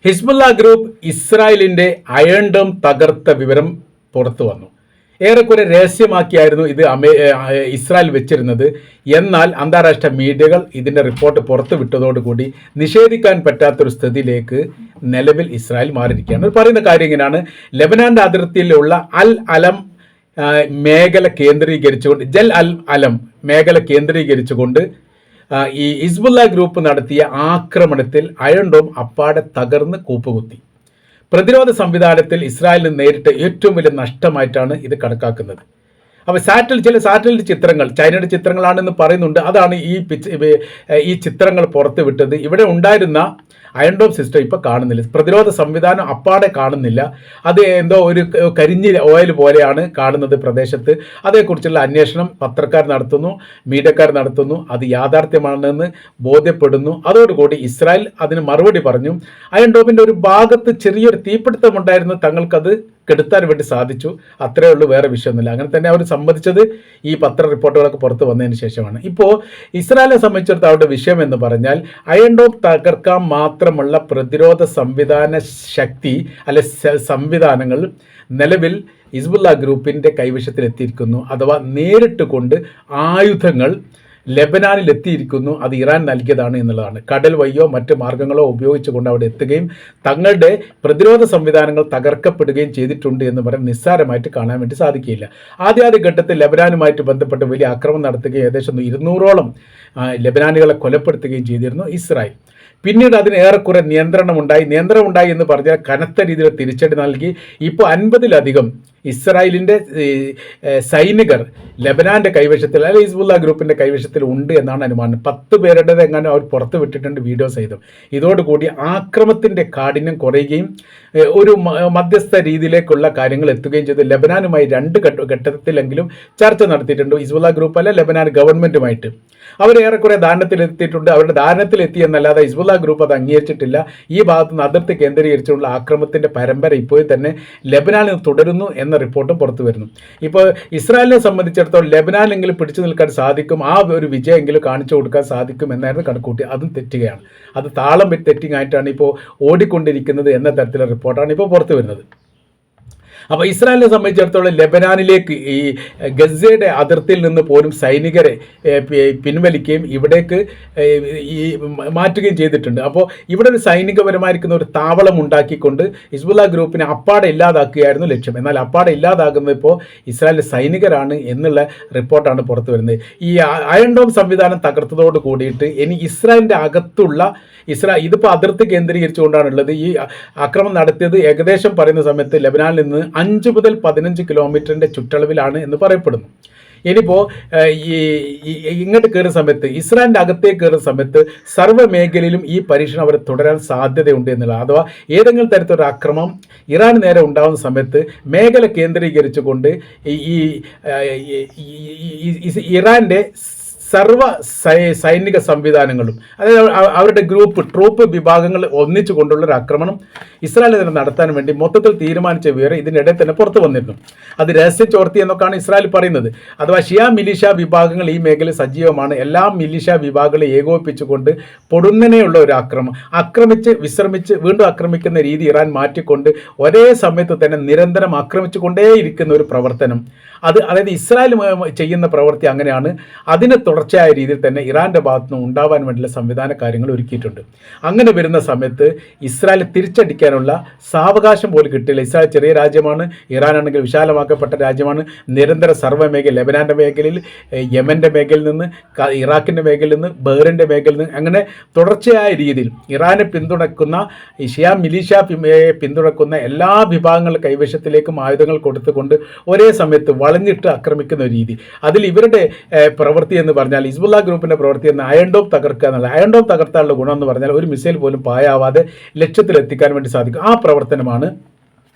Hezbollah group ഇസ്രായേലിൻ്റെ iron dome തകർത്ത വിവരം പുറത്തു വന്നു. ഏറെക്കുറെ രഹസ്യമാക്കിയായിരുന്നു ഇത് ഇസ്രായേൽ വെച്ചിരുന്നത്. എന്നാൽ അന്താരാഷ്ട്ര മീഡിയകൾ ഇതിൻ്റെ റിപ്പോർട്ട് പുറത്തു വിട്ടതോടുകൂടി നിഷേധിക്കാൻ പറ്റാത്തൊരു സ്ഥിതിയിലേക്ക് നിലവിൽ ഇസ്രായേൽ മാറിയിരിക്കുകയാണ്. പറയുന്ന കാര്യം ഇങ്ങനെയാണ്: ലെബനാൻ്റെ അതിർത്തിയിലുള്ള അൽ അലം മേഖല കേന്ദ്രീകരിച്ചുകൊണ്ട് ജൽ അൽ അലം മേഖല കേന്ദ്രീകരിച്ചുകൊണ്ട് ഈ ഹിസ്ബുള്ള ഗ്രൂപ്പ് നടത്തിയ ആക്രമണത്തിൽ അയൺ ഡോം അപ്പാടെ തകർന്ന് കൂപ്പുകുത്തി. പ്രതിരോധ സംവിധാനത്തിൽ ഇസ്രായേലിന് നേരിട്ട ഏറ്റവും വലിയ നഷ്ടമായിട്ടാണ് ഇത് കണക്കാക്കുന്നത്. അപ്പോൾ ചില സാറ്റലൈറ്റ് ചിത്രങ്ങൾ ചൈനയുടെ ചിത്രങ്ങളാണെന്ന് പറയുന്നുണ്ട്. അതാണ് ഈ ചിത്രങ്ങൾ പുറത്ത് വിട്ടത്. ഇവിടെ ഉണ്ടായിരുന്ന അയൺ ഡോം സിസ്റ്റം ഇപ്പോൾ കാണുന്നില്ല. പ്രതിരോധ സംവിധാനം അപ്പാടെ കാണുന്നില്ല. അത് എന്തോ ഒരു കരിഞ്ഞ ഓയിൽ പോലെയാണ് കാണുന്നത് പ്രദേശത്ത്. അതേക്കുറിച്ചുള്ള അന്വേഷണം പത്രക്കാർ നടത്തുന്നു, മീഡിയക്കാർ നടത്തുന്നു. അത് യാഥാർത്ഥ്യമാണെന്ന് ബോധ്യപ്പെടുന്നു. അതോടുകൂടി ഇസ്രായേൽ അതിന് മറുപടി പറഞ്ഞു. അയൺ ഡോമിൻ്റെ ഒരു ഭാഗത്ത് ചെറിയൊരു തീപിടുത്തമുണ്ടായിരുന്നു, തങ്ങൾക്കത് കെടുത്താൻ വേണ്ടി സാധിച്ചു, അത്രയേ ഉള്ളൂ, വേറെ വിഷയമൊന്നുമില്ല. അങ്ങനെ തന്നെ അവർ സമ്മതിച്ചത് ഈ പത്ര റിപ്പോർട്ടുകളൊക്കെ പുറത്ത് വന്നതിന് ശേഷമാണ്. ഇപ്പോൾ ഇസ്രായേലിനെ സംബന്ധിച്ചിടത്തോളം അവരുടെ വിഷയം എന്ന് പറഞ്ഞാൽ അയൺ ഡോം തകർക്കാൻ മാത്രമുള്ള പ്രതിരോധ സംവിധാന ശക്തി അല്ലെ സംവിധാനങ്ങൾ നിലവിൽ ഹിസ്ബുള്ള ഗ്രൂപ്പിൻ്റെ കൈവശത്തിലെത്തിയിരിക്കുന്നു. അഥവാ നേരിട്ട് കൊണ്ട് ആയുധങ്ങൾ ലെബനാനിൽ എത്തിയിരിക്കുന്നു. അത് ഇറാൻ നൽകിയതാണ് എന്നുള്ളതാണ്. കടൽ വഴിയോ മറ്റ് മാർഗങ്ങളോ ഉപയോഗിച്ചുകൊണ്ട് അവിടെ എത്തുകയും തങ്ങളുടെ പ്രതിരോധ സംവിധാനങ്ങൾ തകർക്കപ്പെടുകയും ചെയ്തിട്ടുണ്ട് എന്ന് പറയാൻ നിസ്സാരമായിട്ട് കാണാൻ വേണ്ടി സാധിക്കുകയില്ല. ആദ്യ ഘട്ടത്തിൽ ലെബനാനുമായിട്ട് ബന്ധപ്പെട്ട് വലിയ ആക്രമണം നടത്തുകയും ഏകദേശം 200ഓളം ലെബനാനുകളെ കൊലപ്പെടുത്തുകയും ചെയ്തിരുന്നു ഇസ്രായേൽ. പിന്നീട് അതിന് ഏറെക്കുറെ നിയന്ത്രണം ഉണ്ടായി എന്ന് പറഞ്ഞാൽ കനത്ത രീതിയിൽ തിരിച്ചടി നൽകി. ഇപ്പോൾ 50ലധികം ഇസ്രായേലിൻ്റെ സൈനികർ ലെബനാൻ്റെ കൈവശത്തിൽ അല്ലെങ്കിൽ ഹിസ്ബുള്ള ഗ്രൂപ്പിൻ്റെ കൈവശത്തിൽ ഉണ്ട് എന്നാണ് അനുമാനം. 10 പേരുടേത് എങ്ങനെ അവർ പുറത്ത് വിട്ടിട്ടുണ്ട് വീഡിയോ സഹിതം. ഇതോടുകൂടി ആക്രമത്തിൻ്റെ കാഠിന്യം കുറയുകയും ഒരു മധ്യസ്ഥ രീതിയിലേക്കുള്ള കാര്യങ്ങൾ എത്തുകയും ചെയ്തു. ലെബനാനുമായി 2 ഘട്ടത്തിലെങ്കിലും ചർച്ച നടത്തിയിട്ടുണ്ട് ഹിസ്ബുള്ള ഗ്രൂപ്പ് അല്ല ലെബനാൻ ഗവൺമെൻറ്റുമായിട്ട്. അവർ ഏറെക്കുറെ ധാരണത്തിലെത്തിയിട്ടുണ്ട്. അവരുടെ ധാരണത്തിലെത്തിയെന്നല്ലാതെ ഹിസ്ബുള്ള ഗ്രൂപ്പ് അത് അംഗീകരിച്ചിട്ടില്ല. ഈ ഭാഗത്ത് നിന്ന് അതിർത്തി കേന്ദ്രീകരിച്ചുള്ള ആക്രമണത്തിൻ്റെ പരമ്പര ഇപ്പോൾ തന്നെ ലെബനാനിൽ തുടരുന്നു എന്ന റിപ്പോർട്ടും പുറത്തു വരുന്നു. ഇപ്പോൾ ഇസ്രായേലിനെ സംബന്ധിച്ചിടത്തോളം ലെബനാനെങ്കിലും പിടിച്ചു നിൽക്കാൻ സാധിക്കും, ആ ഒരു വിജയമെങ്കിലും കാണിച്ചു കൊടുക്കാൻ സാധിക്കും എന്നായിരുന്നു കണക്കൂട്ടി. അതും തെറ്റുകയാണ്. അത് താളം തെറ്റിങ്ങായിട്ടാണ് ഇപ്പോൾ ഓടിക്കൊണ്ടിരിക്കുന്നത് എന്ന തരത്തിലുള്ള റിപ്പോർട്ടാണ് ഇപ്പോൾ പുറത്തു വരുന്നത്. അപ്പോൾ ഇസ്രായേലിനെ സംബന്ധിച്ചിടത്തോളം ലെബനാനിലേക്ക് ഈ ഗസയുടെ അതിർത്തിയിൽ നിന്ന് പോലും സൈനികരെ പിൻവലിക്കുകയും ഇവിടേക്ക് ഈ മാറ്റുകയും ചെയ്തിട്ടുണ്ട്. അപ്പോൾ ഇവിടെ ഒരു സൈനികപരമായിരിക്കുന്ന ഒരു താവളം ഉണ്ടാക്കിക്കൊണ്ട് ഹിസ്ബുള്ള ഗ്രൂപ്പിനെ അപ്പാടെ ഇല്ലാതാക്കുകയായിരുന്നു ലക്ഷ്യം. എന്നാൽ അപ്പാടെ ഇല്ലാതാകുന്നത് ഇപ്പോൾ ഇസ്രായേലിലെ സൈനികരാണ് എന്നുള്ള റിപ്പോർട്ടാണ് പുറത്തു വരുന്നത്. ഈ അയൺ ഡോം സംവിധാനം തകർത്തതോട് കൂടിയിട്ട് ഇനി ഇസ്രായേലിൻ്റെ അകത്തുള്ള ഇതിപ്പോൾ അതിർത്തി കേന്ദ്രീകരിച്ചുകൊണ്ടാണുള്ളത്. ഈ ആക്രമണം നടത്തിയത് ഏകദേശം പറയുന്ന സമയത്ത് ലെബനാനിൽ നിന്ന് 5 മുതൽ 15 കിലോമീറ്ററിൻ്റെ ചുറ്റളവിലാണ് എന്ന് പറയപ്പെടുന്നു. ഇനിയിപ്പോൾ ഇങ്ങോട്ട് കയറുന്ന സമയത്ത് ഇസ്രായേലിൻ്റെ അകത്തേക്ക് കയറുന്ന സമയത്ത് സർവ്വ മേഖലയിലും ഈ പരീക്ഷണം അവർ തുടരാൻ സാധ്യതയുണ്ട് എന്നുള്ളത്. അഥവാ ഏതെങ്കിലും തരത്തിലൊരു ആക്രമണം ഇറാൻ നേരെ ഉണ്ടാകുന്ന സമയത്ത് മേഖല കേന്ദ്രീകരിച്ചുകൊണ്ട് ഇറാൻ്റെ സർവ്വ സൈനിക സംവിധാനങ്ങളും അതായത് അവരുടെ ട്രൂപ്പ് വിഭാഗങ്ങൾ ഒന്നിച്ചു കൊണ്ടുള്ളൊരു ആക്രമണം ഇസ്രായേലിൽ തന്നെ നടത്താൻ വേണ്ടി മൊത്തത്തിൽ തീരുമാനിച്ച വിവരം ഇതിനിടെ തന്നെ പുറത്തു വന്നിരുന്നു. അത് രഹസ്യ ചോർത്തി എന്നൊക്കെയാണ് ഇസ്രായേൽ പറയുന്നത്. അഥവാ ഷിയ മിലിഷ്യ വിഭാഗങ്ങൾ ഈ മേഖലയിൽ സജീവമാണ്. എല്ലാ മിലിഷ്യ വിഭാഗങ്ങളെ ഏകോപിപ്പിച്ചുകൊണ്ട് പൊടുന്നനെയുള്ള ഒരു ആക്രമിച്ച് വിശ്രമിച്ച് വീണ്ടും ആക്രമിക്കുന്ന രീതി ഇറാൻ മാറ്റിക്കൊണ്ട് ഒരേ സമയത്ത് തന്നെ നിരന്തരം ആക്രമിച്ചുകൊണ്ടേയിരിക്കുന്ന ഒരു പ്രവർത്തനം, അതായത് ഇസ്രായേൽ ചെയ്യുന്ന പ്രവൃത്തി അങ്ങനെയാണ്. അതിന് തുടർച്ചയായ രീതിയിൽ തന്നെ ഇറാൻ്റെ ഭാഗത്തു നിന്ന് ഉണ്ടാവാൻ വേണ്ടിയുള്ള സംവിധാന കാര്യങ്ങൾ ഒരുക്കിയിട്ടുണ്ട്. അങ്ങനെ വരുന്ന സമയത്ത് ഇസ്രായേൽ തിരിച്ചടിക്കാനുള്ള സാവകാശം പോലും കിട്ടില്ല. ഇസ്രായേൽ ചെറിയ രാജ്യമാണ്, ഇറാനാണെങ്കിൽ വിശാലമാക്കപ്പെട്ട രാജ്യമാണ്. നിരന്തര സർവ്വ മേഖല ലെബനാൻ്റെ മേഖലയിൽ, യമൻ്റെ മേഖലയിൽ നിന്ന്, ഇറാഖിൻ്റെ മേഖലയിൽ നിന്ന്, ബഹ്റിൻ്റെ മേഖലയിൽ നിന്ന്, അങ്ങനെ തുടർച്ചയായ രീതിയിൽ ഇറാനെ പിന്തുണക്കുന്ന ഷിയ മിലിഷ്യ പിന്തുണക്കുന്ന എല്ലാ വിഭാഗങ്ങളുടെ കൈവശത്തിലേക്കും ആയുധങ്ങൾ കൊടുത്തുകൊണ്ട് ഒരേ സമയത്ത് വളഞ്ഞിട്ട് ആക്രമിക്കുന്ന ഒരു രീതി. അതിൽ ഇവരുടെ പ്രവൃത്തി എന്ന് പറഞ്ഞാൽ ഹിസ്ബുള്ള ഗ്രൂപ്പിൻ്റെ പ്രവൃത്തി എന്ന് അയൺ ഡോം തകർക്കുക എന്നുള്ള അയൺ ഡോം തകർത്താനുള്ള ഗുണം എന്ന് പറഞ്ഞാൽ ഒരു മിസൈൽ പോലും പായാവാതെ ലക്ഷ്യത്തിലെത്തിക്കാൻ വേണ്ടി സാധിക്കും. ആ പ്രവർത്തനമാണ്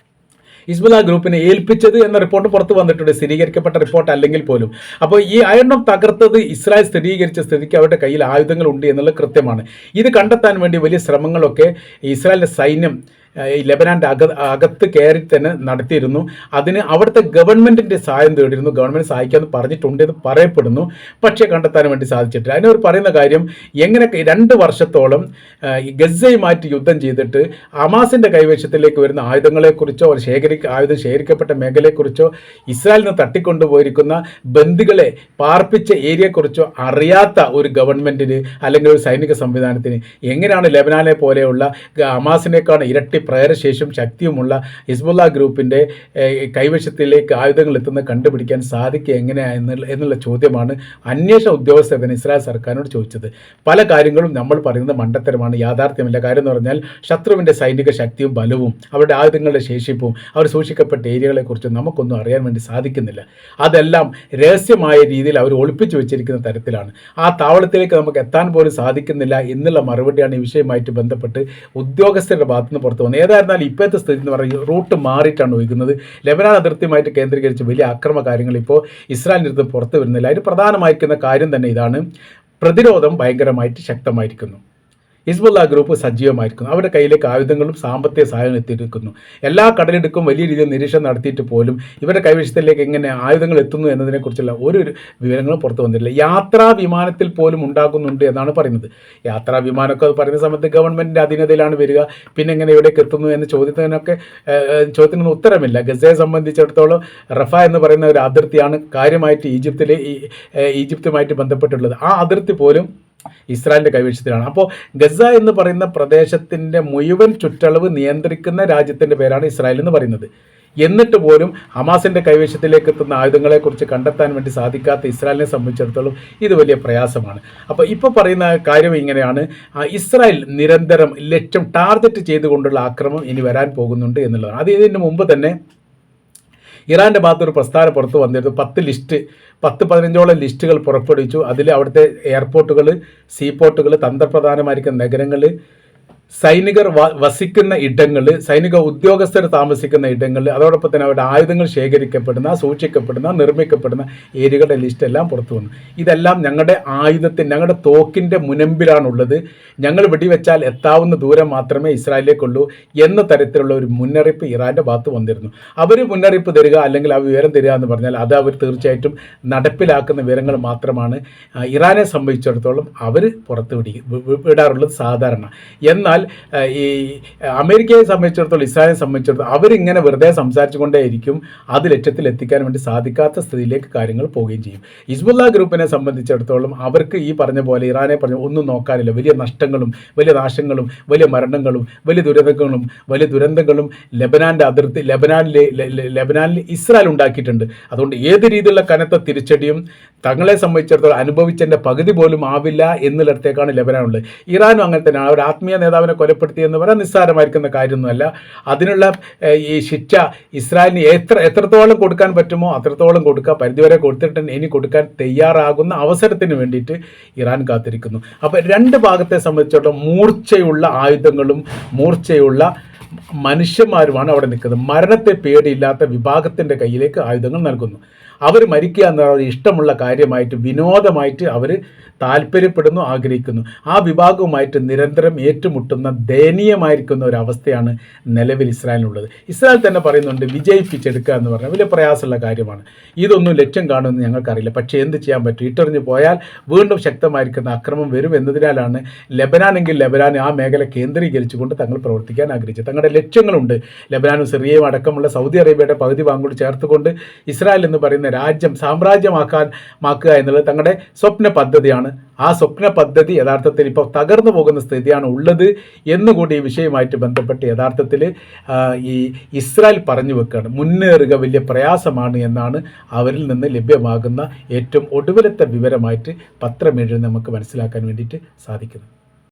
ഹിസ്ബുള്ള ഗ്രൂപ്പിനെ ഏൽപ്പിച്ചത് എന്ന റിപ്പോർട്ട് പുറത്തു വന്നിട്ടുണ്ട്, സ്ഥിരീകരിക്കപ്പെട്ട റിപ്പോർട്ട് അല്ലെങ്കിൽ പോലും. അപ്പോൾ ഈ അയൺ ഡോം തകർത്തത് ഇസ്രായേൽ സ്ഥിരീകരിച്ച സ്ഥിതിക്ക് അവരുടെ കയ്യിൽ ആയുധങ്ങൾ ഉണ്ട് എന്നുള്ളത് കൃത്യമാണ്. ഇത് കണ്ടെത്താൻ വേണ്ടി വലിയ ശ്രമങ്ങളൊക്കെ ഇസ്രായേലിൻ്റെ സൈന്യം ഈ ലെബനാൻ്റെ അകത്ത് കയറി തന്നെ നടത്തിയിരുന്നു. അതിന് അവിടുത്തെ ഗവൺമെൻറ്റിൻ്റെ സഹായം തേടിയിരുന്നു. ഗവൺമെൻറ് സഹായിക്കാമെന്ന് പറഞ്ഞിട്ടുണ്ട് എന്ന് പറയപ്പെടുന്നു. പക്ഷേ കണ്ടെത്താൻ വേണ്ടി സാധിച്ചിട്ടില്ല. അതിനവർ പറയുന്ന കാര്യം, എങ്ങനെ 2 വർഷത്തോളം ഗസയുമായിട്ട് യുദ്ധം ചെയ്തിട്ട് ഹമാസിൻ്റെ കൈവശത്തിലേക്ക് വരുന്ന ആയുധങ്ങളെക്കുറിച്ചോ ആയുധം ശേഖരിക്കപ്പെട്ട മേഖലയെക്കുറിച്ചോ ഇസ്രായേലിൽ നിന്ന് തട്ടിക്കൊണ്ടുപോയിരിക്കുന്ന ബന്ദികളെ പാർപ്പിച്ച ഏരിയയെക്കുറിച്ചോ അറിയാത്ത ഒരു ഗവൺമെൻറ്റിന് അല്ലെങ്കിൽ ഒരു സൈനിക സംവിധാനത്തിന് എങ്ങനെയാണ് ലെബനാനെ പോലെയുള്ള ഹമാസിനേക്കാൾ ഇരട്ടി പ്രേരശേഷിയും ശക്തിയുമുള്ള ഹിസ്ബുള്ള ഗ്രൂപ്പിൻ്റെ കൈവശത്തിലേക്ക് ആയുധങ്ങൾ എത്തുന്നത് കണ്ടുപിടിക്കാൻ സാധിക്കുക എങ്ങനെയാണ് എന്നുള്ള ചോദ്യമാണ് അന്വേഷണ ഉദ്യോഗസ്ഥൻ ഇസ്രായേൽ സർക്കാരിനോട് ചോദിച്ചത്. പല കാര്യങ്ങളും നമ്മൾ പറയുന്നത് മണ്ടത്തരമാണ്, യാഥാർത്ഥ്യമില്ല. കാര്യം എന്ന് പറഞ്ഞാൽ ശത്രുവിൻ്റെ സൈനിക ശക്തിയും ബലവും അവരുടെ ആയുധങ്ങളുടെ ശേഷിപ്പും അവർ സൂക്ഷിക്കപ്പെട്ട ഏരിയകളെക്കുറിച്ച് നമുക്കൊന്നും അറിയാൻ വേണ്ടി സാധിക്കുന്നില്ല. അതെല്ലാം രഹസ്യമായ രീതിയിൽ അവർ ഒളിപ്പിച്ചു വെച്ചിരിക്കുന്ന തരത്തിലാണ്. ആ താവളത്തിലേക്ക് നമുക്ക് എത്താൻ പോലും സാധിക്കുന്നില്ല എന്നുള്ള മറുപടിയാണ് ഈ വിഷയവുമായിട്ട് ബന്ധപ്പെട്ട് ഉദ്യോഗസ്ഥരുടെ ഭാഗത്തുനിന്ന് പുറത്തു വന്നത്. ഏതായിരുന്നാലും ഇപ്പോഴത്തെ സ്ഥിതി എന്ന് പറയുന്നത് റൂട്ട് മാറിയിട്ടാണ് ഒഴുകുന്നത്. ലെബനാൻ അതിർത്തിയുമായിട്ട് കേന്ദ്രീകരിച്ച് വലിയ ആക്രമണ കാര്യങ്ങൾ ഇപ്പോൾ ഇസ്രായേലിൻ്റെ അടുത്ത് പുറത്തു വരുന്നില്ല. അതിന് പ്രധാനമായിരിക്കുന്ന കാര്യം തന്നെ ഇതാണ്: പ്രതിരോധം ഭയങ്കരമായിട്ട് ശക്തമായിരിക്കുന്നു. Hezbollah group സജീവമായിരിക്കുന്നു. അവരുടെ കയ്യിലേക്ക് ആയുധങ്ങളും സാമ്പത്തിക സഹായം എത്തിയിരിക്കുന്നു. എല്ലാ കടലിടുക്കും വലിയ രീതിയിൽ നിരീക്ഷണം നടത്തിയിട്ട് പോലും ഇവരുടെ കൈവശത്തിലേക്ക് എങ്ങനെ ആയുധങ്ങൾ എത്തുന്നു എന്നതിനെക്കുറിച്ചുള്ള ഒരു വിവരങ്ങളും പുറത്തു വന്നിട്ടില്ല. യാത്രാ വിമാനത്തിൽ പോലും ഉണ്ടാകുന്നുണ്ട് എന്നാണ് പറയുന്നത്. യാത്രാ വിമാനമൊക്കെ പറയുന്ന സമയത്ത് ഗവൺമെൻറ്റിൻ്റെ അധീനതയിലാണ് വരിക. പിന്നെ എങ്ങനെ എവിടേക്ക് എത്തുന്നു എന്ന ചോദ്യത്തിനൊന്നും ഉത്തരമില്ല. ഗസയെ സംബന്ധിച്ചിടത്തോളം റഫ എന്ന് പറയുന്ന ഒരു അതിർത്തിയാണ് കാര്യമായിട്ട് ഈജിപ്തുമായിട്ട് ബന്ധപ്പെട്ടുള്ളത്. ആ അതിർത്തി പോലും ഇസ്രായേലിൻ്റെ കൈവശത്തിലാണ്. അപ്പോൾ ഗസ എന്ന് പറയുന്ന പ്രദേശത്തിൻ്റെ മുഴുവൻ ചുറ്റളവ് നിയന്ത്രിക്കുന്ന രാജ്യത്തിൻ്റെ പേരാണ് ഇസ്രായേൽ എന്ന് പറയുന്നത്. എന്നിട്ട് പോലും ഹമാസിൻ്റെ കൈവശത്തിലേക്ക് എത്തുന്ന ആയുധങ്ങളെക്കുറിച്ച് കണ്ടെത്താൻ വേണ്ടി സാധിക്കാത്ത ഇസ്രായേലിനെ സംബന്ധിച്ചിടത്തോളം ഇത് വലിയ പ്രയാസമാണ്. അപ്പോൾ ഇപ്പോൾ പറയുന്ന കാര്യം ഇങ്ങനെയാണ്: ഇസ്രായേൽ നിരന്തരം ടാർഗറ്റ് ചെയ്തുകൊണ്ടുള്ള ആക്രമണം ഇനി വരാൻ പോകുന്നുണ്ട് എന്നുള്ളതാണ്. അത് ഇതിന് മുമ്പ് തന്നെ ഇറാൻ്റെ ഭാഗത്തൊരു പ്രസ്താവന പുറത്തു വന്നിരുന്നു. 10-15ഓളം ലിസ്റ്റുകൾ പുറപ്പെടുവിച്ചു. അതിൽ അവിടുത്തെ എയർപോർട്ടുകൾ, സീപോർട്ടുകൾ, തന്ത്രപ്രധാനമായിരിക്കുന്ന നഗരങ്ങൾ, സൈനികർ വസിക്കുന്ന ഇടങ്ങൾ, സൈനിക ഉദ്യോഗസ്ഥർ താമസിക്കുന്ന ഇടങ്ങൾ, അതോടൊപ്പം തന്നെ അവരുടെ ആയുധങ്ങൾ ശേഖരിക്കപ്പെടുന്ന, സൂക്ഷിക്കപ്പെടുന്ന, നിർമ്മിക്കപ്പെടുന്ന ഏരിയകളുടെ ലിസ്റ്റ് എല്ലാം പുറത്തു വന്നു. ഇതെല്ലാം ഞങ്ങളുടെ തോക്കിൻ്റെ മുനമ്പിലാണുള്ളത്, ഞങ്ങൾ വെടിവെച്ചാൽ എത്താവുന്ന ദൂരം മാത്രമേ ഇസ്രായേലിലേക്കുള്ളൂ എന്ന തരത്തിലുള്ള ഒരു മുന്നറിയിപ്പ് ഇറാൻ്റെ ഭാഗത്ത് വന്നിരുന്നു. അവർ മുന്നറിയിപ്പ് തരിക അല്ലെങ്കിൽ ആ വിവരം തരിക എന്ന് പറഞ്ഞാൽ അത് അവർ തീർച്ചയായിട്ടും നടപ്പിലാക്കുന്ന വിവരങ്ങൾ മാത്രമാണ് ഇറാനെ സംബന്ധിച്ചിടത്തോളം അവർ പുറത്ത് വിടാറുള്ളത് സാധാരണ. എന്നാൽ ഈ അമേരിക്കയെ സംബന്ധിച്ചിടത്തോളം, ഇസ്രായേലിനെ സംബന്ധിച്ചിടത്തോളം അവരിങ്ങനെ വെറുതെ സംസാരിച്ചു കൊണ്ടേയിരിക്കും. അത് ലക്ഷ്യത്തിൽ എത്തിക്കാൻ വേണ്ടി സാധിക്കാത്ത സ്ഥിതിയിലേക്ക് കാര്യങ്ങൾ പോവുകയും ചെയ്യും. ഹിസ്ബുള്ള ഗ്രൂപ്പിനെ സംബന്ധിച്ചിടത്തോളം അവർക്ക് ഈ പറഞ്ഞ പോലെ ഇറാനെ ഒന്നും നോക്കാനില്ല. വലിയ നഷ്ടങ്ങളും വലിയ നാശങ്ങളും വലിയ മരണങ്ങളും വലിയ ദുരന്തങ്ങളും ലെബനാനിൽ ഇസ്രായേൽ ഉണ്ടാക്കിയിട്ടുണ്ട്. അതുകൊണ്ട് ഏത് രീതിയിലുള്ള കനത്ത തിരിച്ചടിയും തങ്ങളെ സംബന്ധിച്ചിടത്തോളം അനുഭവിച്ചതിൻ്റെ പകുതി പോലും ആവില്ല എന്നിടത്തേക്കാണ് ലെബനാനുള്ളത്. ഇറാനും അങ്ങനെ തന്നെയാണ്. അവർ ആത്മീയ നേതാവിനെ കൊലപ്പെടുത്തിയെന്ന് പറയാൻ നിസ്സാരമായിരിക്കുന്ന കാര്യമൊന്നുമല്ല. അതിനുള്ള ഈ ശിക്ഷ ഇസ്രായേലിന് എത്രത്തോളം കൊടുക്കാൻ പറ്റുമോ അത്രത്തോളം കൊടുക്കുക. പരിധിവരെ കൊടുത്തിട്ട് ഇനി കൊടുക്കാൻ തയ്യാറാകുന്ന അവസരത്തിന് വേണ്ടിയിട്ട് ഇറാൻ കാത്തിരിക്കുന്നു. അപ്പോൾ രണ്ട് ഭാഗത്തെ സംബന്ധിച്ചിടത്തോളം മൂർച്ചയുള്ള ആയുധങ്ങളും മൂർച്ചയുള്ള മനുഷ്യന്മാരുമാണ് അവിടെ നിൽക്കുന്നത്. മരണത്തെ പേടിയില്ലാത്ത വിഭാഗത്തിൻ്റെ കയ്യിലേക്ക് ആയുധങ്ങൾ നൽകുന്നു. അവർ മരിക്കുക എന്ന ഇഷ്ടമുള്ള കാര്യമായിട്ട്, വിനോദമായിട്ട് അവർ താല്പര്യപ്പെടുന്നു, ആഗ്രഹിക്കുന്നു. ആ വിഭാഗവുമായിട്ട് നിരന്തരം ഏറ്റുമുട്ടുന്ന ദയനീയമായിരിക്കുന്ന ഒരവസ്ഥയാണ് നിലവിൽ ഇസ്രായേലിനുള്ളത്. ഇസ്രായേൽ തന്നെ പറയുന്നുണ്ട്, വിജയിപ്പിച്ചെടുക്കുക എന്ന് പറഞ്ഞാൽ വലിയ പ്രയാസമുള്ള കാര്യമാണ്. ഇതൊന്നും ലക്ഷ്യം കാണുമെന്ന് ഞങ്ങൾക്കറിയില്ല. പക്ഷേ എന്ത് ചെയ്യാൻ പറ്റും? ഇട്ടെറിഞ്ഞു പോയാൽ വീണ്ടും ശക്തമായിരിക്കുന്ന അക്രമം വരും എന്നതിനാലാണ് ലെബനാനെങ്കിൽ ലെബനാൻ ആ മേഖല കേന്ദ്രീകരിച്ചുകൊണ്ട് തങ്ങൾ പ്രവർത്തിക്കാൻ ആഗ്രഹിച്ചത്. തങ്ങളുടെ ലക്ഷ്യങ്ങളുണ്ട്. ലെബനാനും സിറിയയും അടക്കമുള്ള സൗദി അറേബ്യയുടെ പകുതി ഭാഗം ചേർത്തുകൊണ്ട് ഇസ്രായേൽ എന്ന് പറയുന്ന രാജ്യം സാമ്രാജ്യമാക്കുക എന്നുള്ളത് തങ്ങളുടെ സ്വപ്ന പദ്ധതിയാണ്. ആ സ്വപ്ന പദ്ധതി യഥാർത്ഥത്തിൽ ഇപ്പോൾ തകർന്നു പോകുന്ന സ്ഥിതിയാണ് ഉള്ളത് എന്നുകൂടി ഈ വിഷയവുമായിട്ട് ബന്ധപ്പെട്ട് യഥാർത്ഥത്തിൽ ഈ ഇസ്രായേൽ പറഞ്ഞു വെക്കുകയാണ്. മുന്നേറുക വലിയ പ്രയാസമാണ് എന്നാണ് അവരിൽ നിന്ന് ലഭ്യമാകുന്ന ഏറ്റവും ഒടുവിലത്തെ വിവരമായിട്ട് പത്രമെഴുതി നമുക്ക് മനസ്സിലാക്കാൻ വേണ്ടിയിട്ട് സാധിക്കുന്നത്.